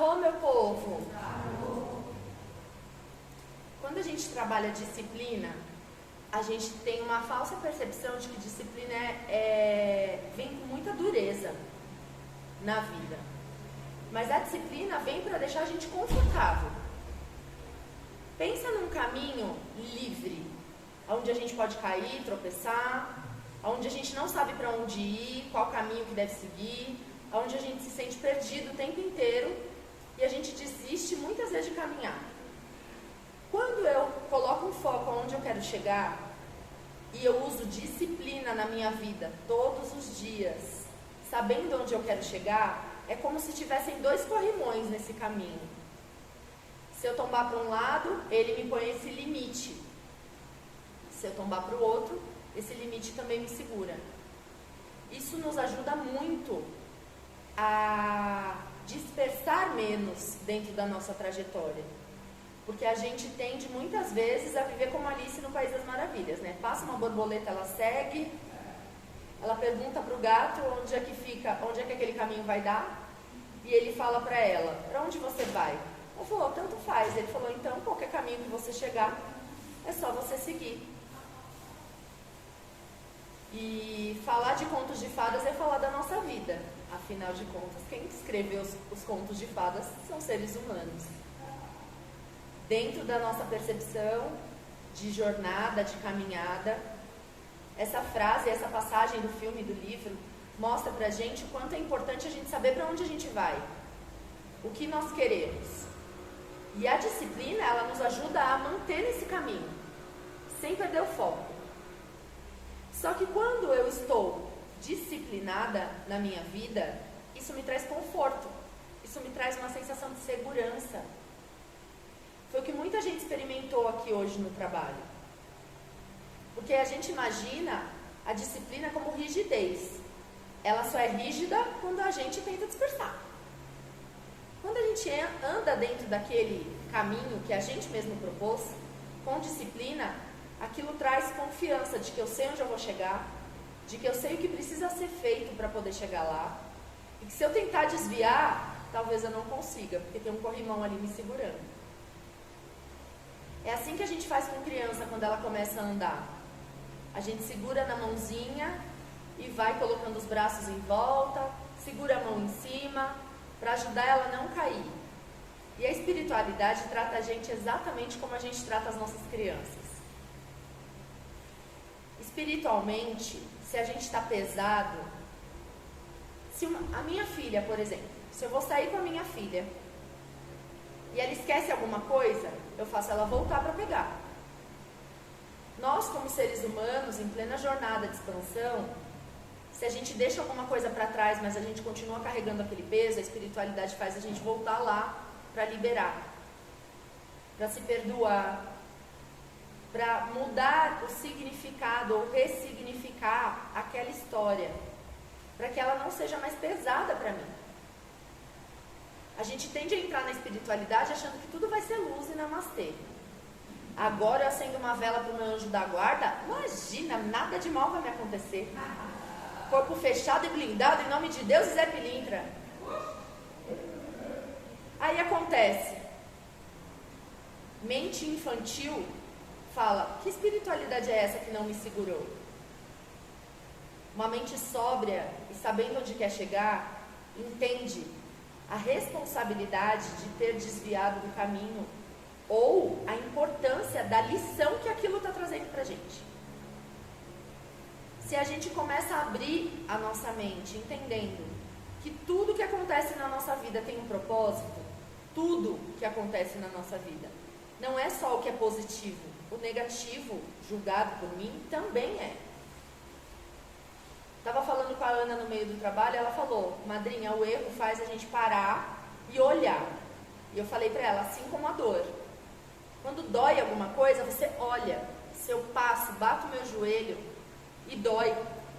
Arro, meu povo! Quando a gente trabalha disciplina, a gente tem uma falsa percepção de que disciplina vem com muita dureza na vida. Mas a disciplina vem para deixar a gente confortável. Pensa num caminho livre, onde a gente pode cair, tropeçar, onde a gente não sabe para onde ir, qual caminho que deve seguir, onde a gente se sente perdido o tempo inteiro e a gente desiste muitas vezes de caminhar. Quando eu coloco um foco onde eu quero chegar e eu uso disciplina na minha vida todos os dias, sabendo onde eu quero chegar, é como se tivessem dois corrimões nesse caminho. Se eu tombar para um lado, ele me põe esse limite. Se eu tombar para o outro, esse limite também me segura. Isso nos ajuda muito a dispersar menos dentro da nossa trajetória. Porque a gente tende muitas vezes a viver como Alice no País das Maravilhas, né? Passa uma borboleta, ela segue, ela pergunta para o gato onde é que fica, onde é que aquele caminho vai dar, e ele fala para ela, para onde você vai? Ela falou, tanto faz. Ele falou, então qualquer caminho que você chegar, é só você seguir. E falar de contos de fadas é falar da nossa vida. Afinal de contas, quem escreveu os contos de fadas são seres humanos. Dentro da nossa percepção de jornada, de caminhada, essa frase, essa passagem do filme, do livro, mostra pra gente o quanto é importante a gente saber para onde a gente vai, o que nós queremos. E a disciplina, ela nos ajuda a manter esse caminho, sem perder o foco. Só que quando eu estou disciplinada na minha vida, isso me traz conforto, isso me traz uma sensação de segurança. Foi o que muita gente experimentou aqui hoje no trabalho. Porque a gente imagina a disciplina como rigidez. Ela só é rígida quando a gente tenta dispersar. Quando a gente anda dentro daquele caminho que a gente mesmo propôs, com disciplina, aquilo traz confiança de que eu sei onde eu vou chegar, de que eu sei o que precisa ser feito para poder chegar lá, e que se eu tentar desviar, talvez eu não consiga, porque tem um corrimão ali me segurando. É assim que a gente faz com criança quando ela começa a andar. A gente segura na mãozinha e vai colocando os braços em volta, segura a mão em cima, para ajudar ela a não cair. E a espiritualidade trata a gente exatamente como a gente trata as nossas crianças. Espiritualmente, se a gente está pesado, a minha filha, por exemplo, se eu vou sair com a minha filha e ela esquece alguma coisa, eu faço ela voltar para pegar. Nós, como seres humanos, em plena jornada de expansão, se a gente deixa alguma coisa para trás, mas a gente continua carregando aquele peso, a espiritualidade faz a gente voltar lá para liberar, para se perdoar, para mudar o significado ou ressignificar aquela história, para que ela não seja mais pesada para mim. A gente tende a entrar na espiritualidade achando que tudo vai ser luz e namastê. Agora eu acendo uma vela para o meu anjo da guarda, imagina, nada de mal vai me acontecer. Corpo fechado e blindado, em nome de Deus e Zé Pilintra. Aí acontece, mente infantil fala, que espiritualidade é essa que não me segurou? Uma mente sóbria e sabendo onde quer chegar, entende a responsabilidade de ter desviado do caminho ou a importância da lição que aquilo está trazendo para a gente. Se a gente começa a abrir a nossa mente, entendendo que tudo que acontece na nossa vida tem um propósito, tudo que acontece na nossa vida, não é só o que é positivo, o negativo, julgado por mim, também é. Estava falando com a Ana no meio do trabalho, ela falou, madrinha, o erro faz a gente parar e olhar. E eu falei para ela, assim como a dor. Quando dói alguma coisa, você olha. Se eu passo, bato o meu joelho e dói,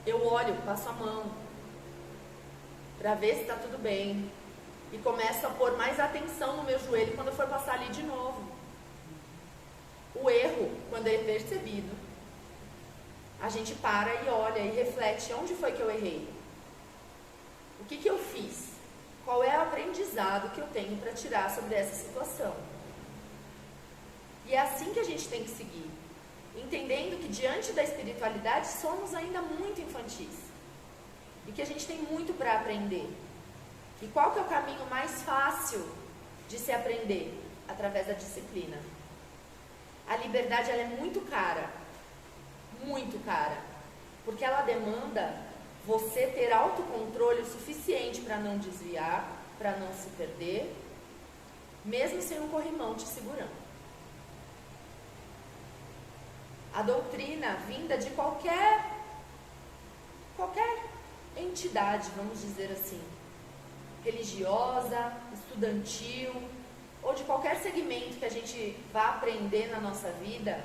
eu olho, passo a mão para ver se está tudo bem. E começo a pôr mais atenção no meu joelho quando eu for passar ali de novo. O erro, quando é percebido, a gente para e olha e reflete, onde foi que eu errei? O que eu fiz? Qual é o aprendizado que eu tenho para tirar sobre essa situação? E é assim que a gente tem que seguir, entendendo que diante da espiritualidade somos ainda muito infantis e que a gente tem muito para aprender. E qual que é o caminho mais fácil de se aprender? Através da disciplina. A liberdade, ela é muito cara, porque ela demanda você ter autocontrole o suficiente para não desviar, para não se perder, mesmo sem um corrimão te segurando. A doutrina vinda de qualquer entidade, vamos dizer assim, religiosa, estudantil, ou de qualquer segmento que a gente vá aprender na nossa vida,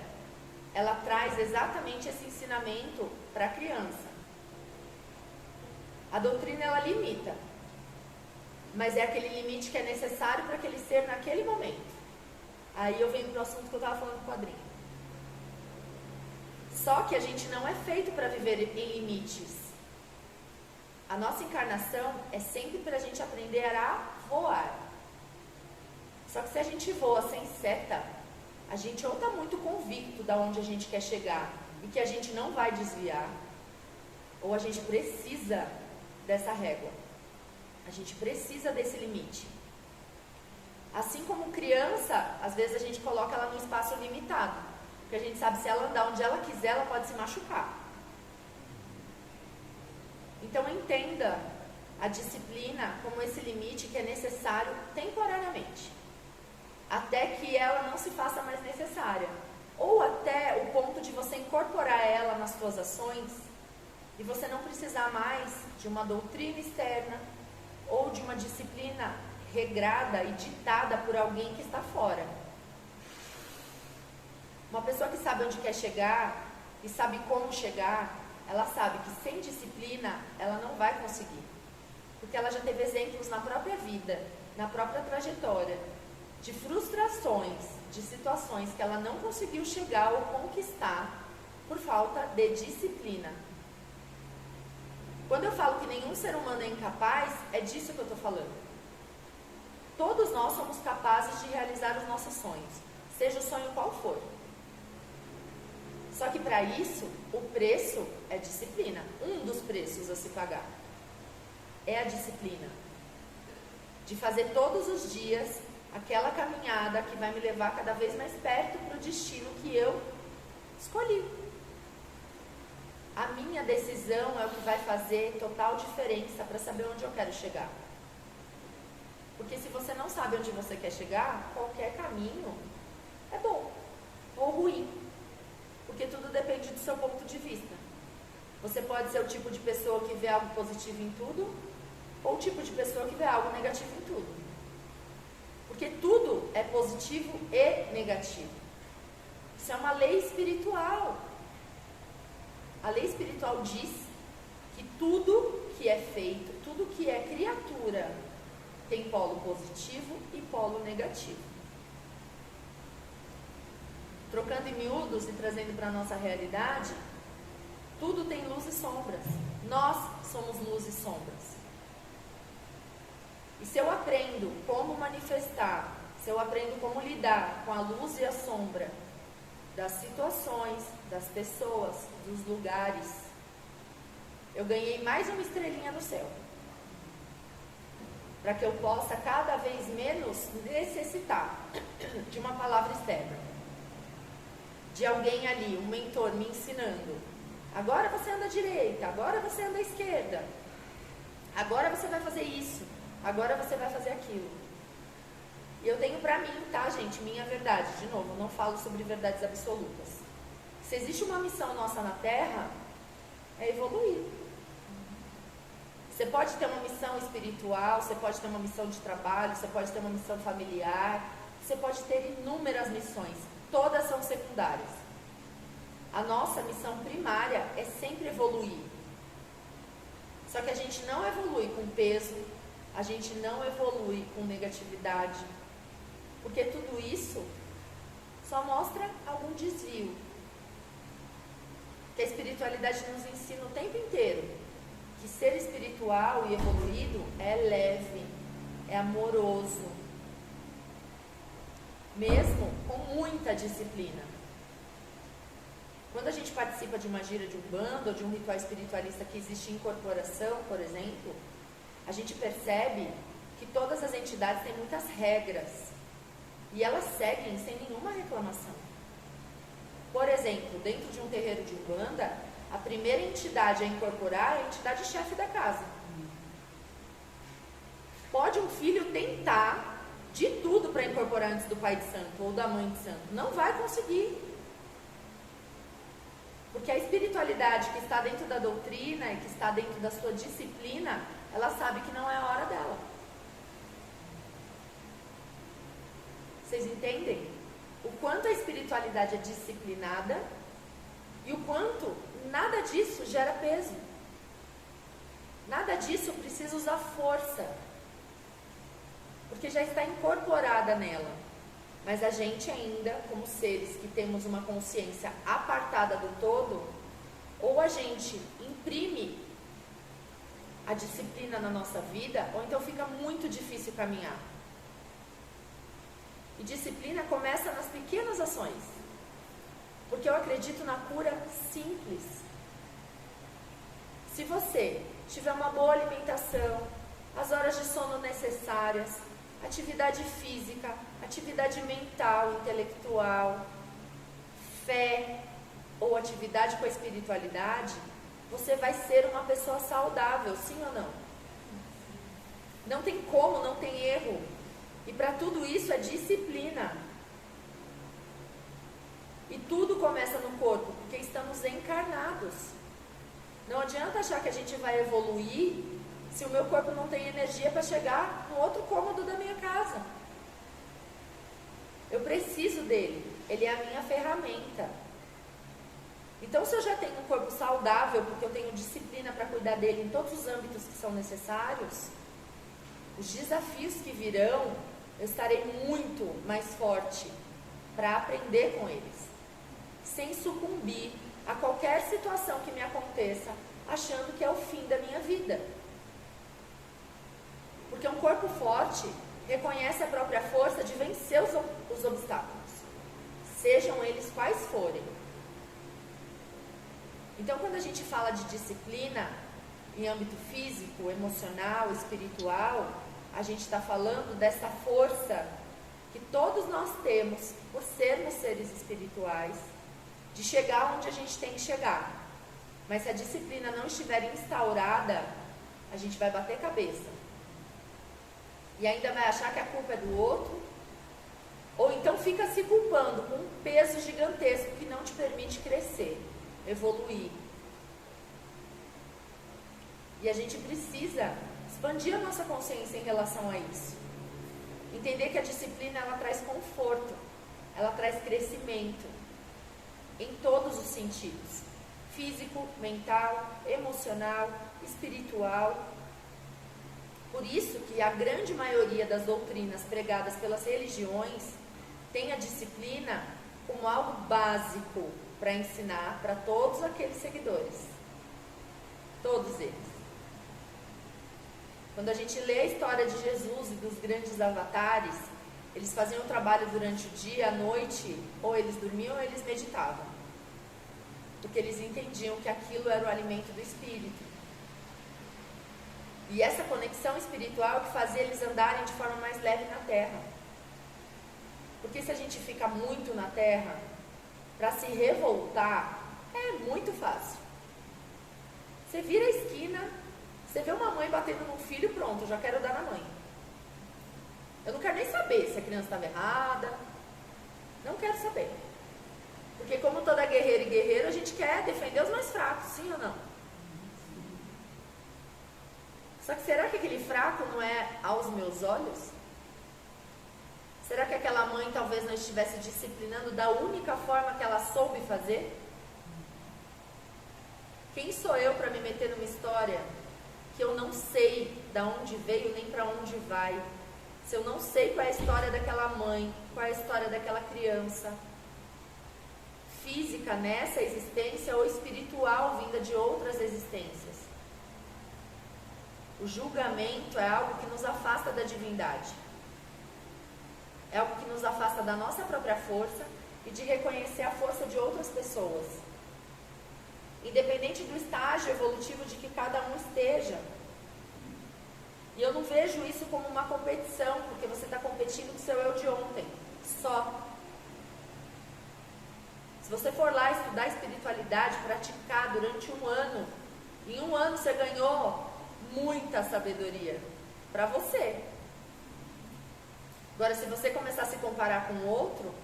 ela traz exatamente esse ensinamento para a criança. A doutrina, ela limita, mas é aquele limite que é necessário para aquele ser naquele momento. Aí eu venho para o assunto que eu estava falando do quadrinho. Só que a gente não é feito para viver em limites. A nossa encarnação é sempre para a gente aprender a voar. Só que se a gente voa sem seta, a gente ou está muito convicto de onde a gente quer chegar e que a gente não vai desviar, ou a gente precisa dessa régua. A gente precisa desse limite. Assim como criança, às vezes a gente coloca ela num espaço limitado, porque a gente sabe se ela andar onde ela quiser, ela pode se machucar. Então entenda a disciplina como esse limite que é necessário temporariamente, até que ela não se faça mais necessária, ou até o ponto de você incorporar ela nas suas ações e você não precisar mais de uma doutrina externa ou de uma disciplina regrada e ditada por alguém que está fora. Uma pessoa que sabe onde quer chegar e sabe como chegar, ela sabe que sem disciplina ela não vai conseguir, porque ela já teve exemplos na própria vida, na própria trajetória, de frustrações, de situações que ela não conseguiu chegar ou conquistar por falta de disciplina. Quando eu falo que nenhum ser humano é incapaz, é disso que eu estou falando. Todos nós somos capazes de realizar os nossos sonhos, seja o sonho qual for. Só que para isso, o preço é disciplina. Um dos preços a se pagar é a disciplina. De fazer todos os dias aquela caminhada que vai me levar cada vez mais perto para o destino que eu escolhi. A minha decisão é o que vai fazer total diferença para saber onde eu quero chegar. Porque se você não sabe onde você quer chegar, qualquer caminho é bom ou ruim. Porque tudo depende do seu ponto de vista. Você pode ser o tipo de pessoa que vê algo positivo em tudo, ou o tipo de pessoa que vê algo negativo em tudo. Porque tudo é positivo e negativo. Isso é uma lei espiritual. A lei espiritual diz que tudo que é feito, tudo que é criatura, tem polo positivo e polo negativo. Trocando em miúdos e trazendo para a nossa realidade, tudo tem luz e sombras. Nós somos luz e sombras. E se eu aprendo como manifestar, se eu aprendo como lidar com a luz e a sombra das situações, das pessoas, dos lugares, eu ganhei mais uma estrelinha no céu. Para que eu possa cada vez menos necessitar de uma palavra externa, de alguém ali, um mentor me ensinando. Agora você anda à direita, agora você anda à esquerda, agora você vai fazer isso, agora você vai fazer aquilo. E eu tenho pra mim, tá, gente, minha verdade. De novo, eu não falo sobre verdades absolutas. Se existe uma missão nossa na Terra, é evoluir. Você pode ter uma missão espiritual, você pode ter uma missão de trabalho, você pode ter uma missão familiar, você pode ter inúmeras missões. Todas são secundárias. A nossa missão primária é sempre evoluir. Só que a gente não evolui com peso, a gente não evolui com negatividade, porque tudo isso só mostra algum desvio. Que a espiritualidade nos ensina o tempo inteiro que ser espiritual e evoluído é leve, é amoroso, mesmo com muita disciplina. Quando a gente participa de uma gira de umbanda ou de um ritual espiritualista que existe incorporação, por exemplo, a gente percebe que todas as entidades têm muitas regras e elas seguem sem nenhuma reclamação. Por exemplo, dentro de um terreiro de umbanda, a primeira entidade a incorporar é a entidade chefe da casa. Pode um filho tentar de tudo para incorporar antes do pai de santo ou da mãe de santo. Não vai conseguir. Porque a espiritualidade que está dentro da doutrina e que está dentro da sua disciplina, ela sabe que não é a hora dela. Vocês entendem? O quanto a espiritualidade é disciplinada e o quanto nada disso gera peso. Nada disso precisa usar força. Porque já está incorporada nela. Mas a gente ainda, como seres que temos uma consciência apartada do todo, ou a gente imprime a disciplina na nossa vida, ou então fica muito difícil caminhar. E disciplina começa nas pequenas ações. Porque eu acredito na cura simples. Se você tiver uma boa alimentação, as horas de sono necessárias, atividade física, atividade mental, intelectual, fé ou atividade com a espiritualidade, você vai ser uma pessoa saudável, sim ou não? Não tem como, não tem erro. E para tudo isso é disciplina. E tudo começa no corpo, porque estamos encarnados. Não adianta achar que a gente vai evoluir se o meu corpo não tem energia para chegar no outro cômodo da minha casa. Eu preciso dele. Ele é a minha ferramenta. Então, se eu já tenho um corpo saudável, porque eu tenho disciplina para cuidar dele em todos os âmbitos que são necessários, os desafios que virão, eu estarei muito mais forte para aprender com eles, sem sucumbir a qualquer situação que me aconteça, achando que é o fim da minha vida. Porque um corpo forte reconhece a própria força de vencer os obstáculos, sejam eles quais forem. Então, quando a gente fala de disciplina em âmbito físico, emocional, espiritual, a gente está falando dessa força que todos nós temos por sermos seres espirituais, de chegar onde a gente tem que chegar. Mas se a disciplina não estiver instaurada, a gente vai bater cabeça. E ainda vai achar que a culpa é do outro, ou então fica se culpando com um peso gigantesco que não te permite crescer, evoluir. E a gente precisa expandir a nossa consciência em relação a isso. Entender que a disciplina, ela traz conforto, ela traz crescimento em todos os sentidos. Físico, mental, emocional, espiritual. Por isso que a grande maioria das doutrinas pregadas pelas religiões tem a disciplina como algo básico para ensinar para todos aqueles seguidores. Todos eles. Quando a gente lê a história de Jesus e dos grandes avatares, eles faziam o trabalho durante o dia, à noite, ou eles dormiam ou eles meditavam. Porque eles entendiam que aquilo era o alimento do espírito. E essa conexão espiritual que fazia eles andarem de forma mais leve na Terra. Porque se a gente fica muito na Terra, para se revoltar, é muito fácil. Você vira a esquina, você vê uma mãe batendo num filho, pronto, eu já quero dar na mãe. Eu não quero nem saber se a criança estava errada. Não quero saber. Porque como toda guerreira e guerreiro, a gente quer defender os mais fracos, sim ou não? Só que será que aquele fraco não é aos meus olhos? Será que aquela mãe talvez não estivesse disciplinando da única forma que ela soube fazer? Quem sou eu para me meter numa história que eu não sei de onde veio nem para onde vai? Se eu não sei qual é a história daquela mãe, qual é a história daquela criança, física nessa existência ou espiritual vinda de outras existências. O julgamento é algo que nos afasta da divindade. É algo que nos afasta da nossa própria força e de reconhecer a força de outras pessoas. Independente do estágio evolutivo de que cada um esteja. E eu não vejo isso como uma competição, porque você está competindo com o seu eu de ontem. Só. Se você for lá estudar espiritualidade, praticar durante um ano, em um ano você ganhou muita sabedoria para você. Agora, se você começar a se comparar com o outro,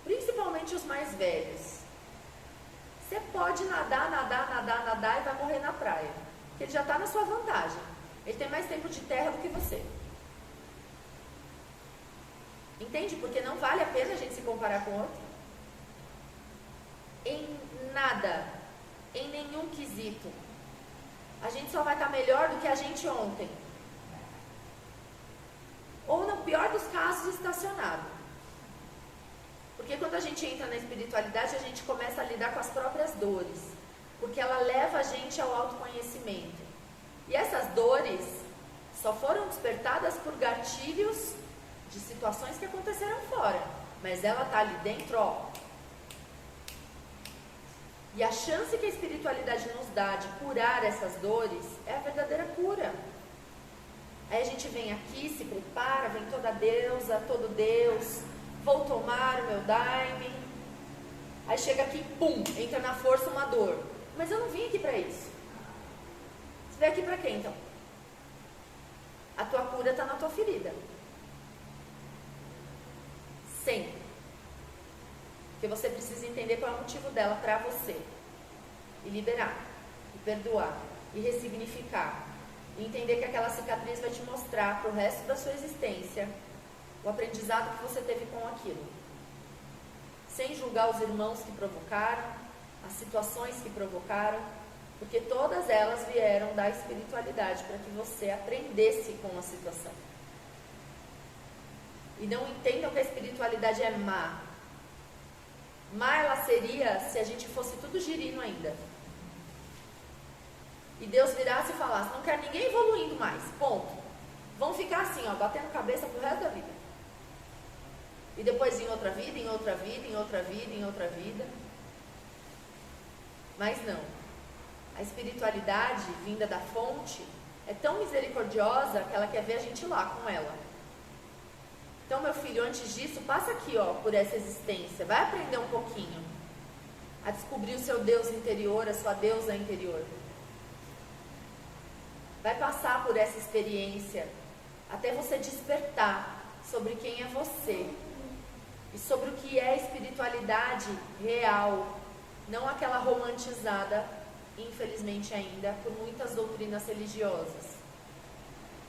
principalmente os mais velhos, você pode nadar e vai morrer na praia. Porque ele já está na sua vantagem. Ele tem mais tempo de terra do que você. Entende? Porque não vale a pena a gente se comparar com o outro. Em nada, em nenhum quesito. A gente só vai estar melhor do que a gente ontem. Ou, no pior dos casos, estacionado. Porque quando a gente entra na espiritualidade, a gente começa a lidar com as próprias dores. Porque ela leva a gente ao autoconhecimento. E essas dores só foram despertadas por gatilhos de situações que aconteceram fora. Mas ela está ali dentro, ó. E a chance que a espiritualidade nos dá de curar essas dores é a verdadeira cura. Aí a gente vem aqui, se prepara, vem toda deusa, todo Deus, vou tomar o meu daime. Aí chega aqui, pum, entra na força uma dor. Mas eu não vim aqui para isso. Você veio aqui para quê, então? A tua cura está na tua ferida. Sempre. Porque você precisa entender qual é o motivo dela para você. E liberar, e perdoar, e ressignificar. E entender que aquela cicatriz vai te mostrar para o resto da sua existência o aprendizado que você teve com aquilo. Sem julgar os irmãos que provocaram, as situações que provocaram, porque todas elas vieram da espiritualidade para que você aprendesse com a situação. E não entendam que a espiritualidade é má. Má ela seria se a gente fosse tudo girino ainda. E Deus virasse e falasse, não quero ninguém evoluindo mais, ponto. Vão ficar assim, ó, batendo cabeça pro resto da vida. E depois em outra vida, em outra vida, em outra vida, em outra vida. Mas não. A espiritualidade vinda da fonte é tão misericordiosa que ela quer ver a gente lá com ela. Então, meu filho, antes disso, passa aqui, ó, por essa existência. Vai aprender um pouquinho a descobrir o seu Deus interior, a sua deusa interior. Vai passar por essa experiência até você despertar sobre quem é você e sobre o que é espiritualidade real, não aquela romantizada, infelizmente ainda, por muitas doutrinas religiosas.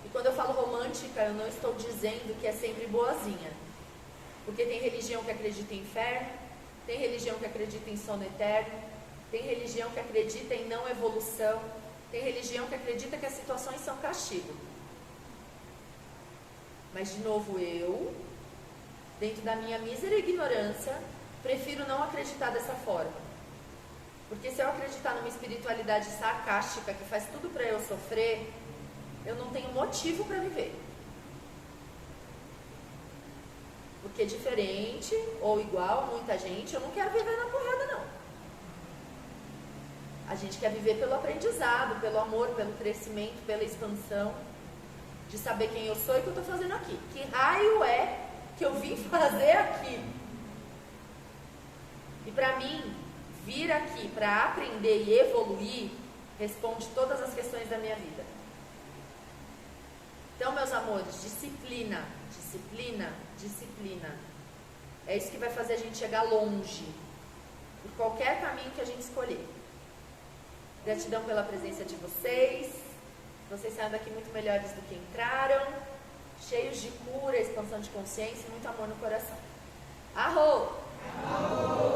E quando eu falo romântica, eu não estou dizendo que é sempre boazinha. Porque tem religião que acredita em inferno, tem religião que acredita em sono eterno, tem religião que acredita em não evolução, tem religião que acredita que as situações são castigo. Mas, de novo, eu, dentro da minha mísera ignorância, prefiro não acreditar dessa forma. Porque se eu acreditar numa espiritualidade sarcástica que faz tudo para eu sofrer, eu não tenho motivo para viver. Porque diferente ou igual a muita gente, eu não quero viver na porrada, não. A gente quer viver pelo aprendizado, pelo amor, pelo crescimento, pela expansão, de saber quem eu sou e o que eu estou fazendo aqui. Que raio é que eu vim fazer aqui? E para mim, vir aqui para aprender e evoluir, responde todas as questões da minha vida. Então, meus amores, disciplina, disciplina, disciplina. É isso que vai fazer a gente chegar longe, por qualquer caminho que a gente escolher. Gratidão pela presença de vocês. Vocês saem daqui muito melhores do que entraram, cheios de cura, expansão de consciência e muito amor no coração. Arro! Arro!